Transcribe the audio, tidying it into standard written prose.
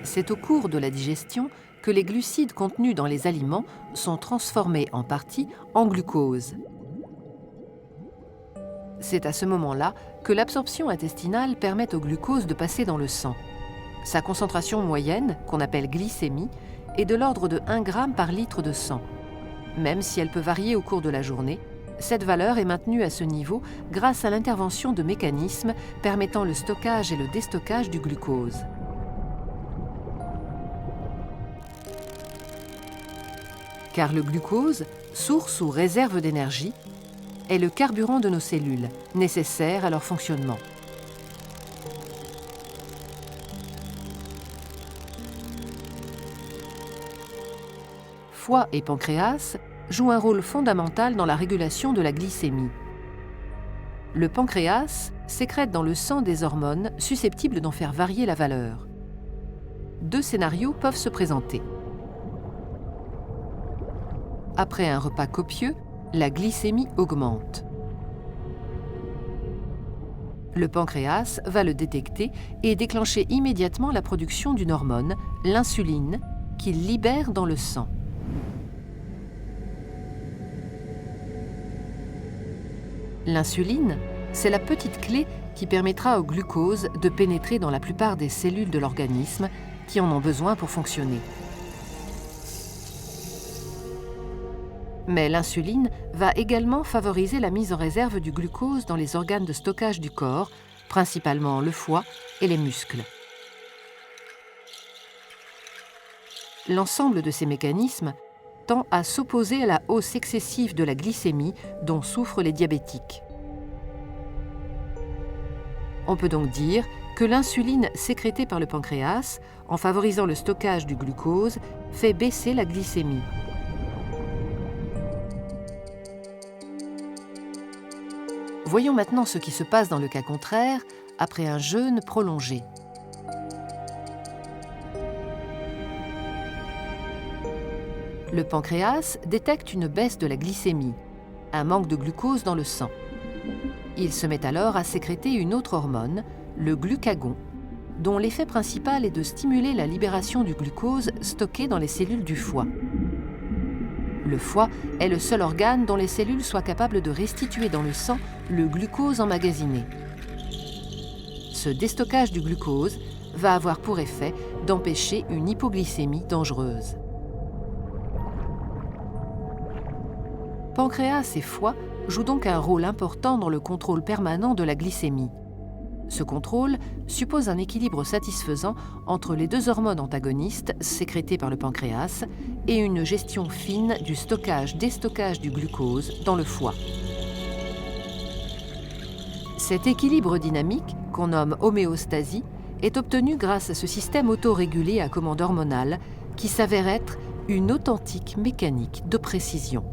C'est au cours de la digestion que les glucides contenus dans les aliments sont transformés en partie en glucose. C'est à ce moment-là que l'absorption intestinale permet au glucose de passer dans le sang. Sa concentration moyenne, qu'on appelle glycémie, est de l'ordre de 1 g par litre de sang. Même si elle peut varier au cours de la journée, cette valeur est maintenue à ce niveau grâce à l'intervention de mécanismes permettant le stockage et le déstockage du glucose. Car le glucose, source ou réserve d'énergie, est le carburant de nos cellules, nécessaire à leur fonctionnement. Foie et pancréas jouent un rôle fondamental dans la régulation de la glycémie. Le pancréas sécrète dans le sang des hormones susceptibles d'en faire varier la valeur. 2 scénarios peuvent se présenter. Après un repas copieux, la glycémie augmente. Le pancréas va le détecter et déclencher immédiatement la production d'une hormone, l'insuline, qu'il libère dans le sang. L'insuline, c'est la petite clé qui permettra au glucose de pénétrer dans la plupart des cellules de l'organisme qui en ont besoin pour fonctionner. Mais l'insuline va également favoriser la mise en réserve du glucose dans les organes de stockage du corps, principalement le foie et les muscles. L'ensemble de ces mécanismes tend à s'opposer à la hausse excessive de la glycémie dont souffrent les diabétiques. On peut donc dire que l'insuline sécrétée par le pancréas, en favorisant le stockage du glucose, fait baisser la glycémie. Voyons maintenant ce qui se passe dans le cas contraire, après un jeûne prolongé. Le pancréas détecte une baisse de la glycémie, un manque de glucose dans le sang. Il se met alors à sécréter une autre hormone, le glucagon, dont l'effet principal est de stimuler la libération du glucose stocké dans les cellules du foie. Le foie est le seul organe dont les cellules soient capables de restituer dans le sang le glucose emmagasiné. Ce déstockage du glucose va avoir pour effet d'empêcher une hypoglycémie dangereuse. Pancréas et foie jouent donc un rôle important dans le contrôle permanent de la glycémie. Ce contrôle suppose un équilibre satisfaisant entre les 2 hormones antagonistes sécrétées par le pancréas et une gestion fine du stockage-déstockage du glucose dans le foie. Cet équilibre dynamique, qu'on nomme homéostasie, est obtenu grâce à ce système autorégulé à commande hormonale qui s'avère être une authentique mécanique de précision.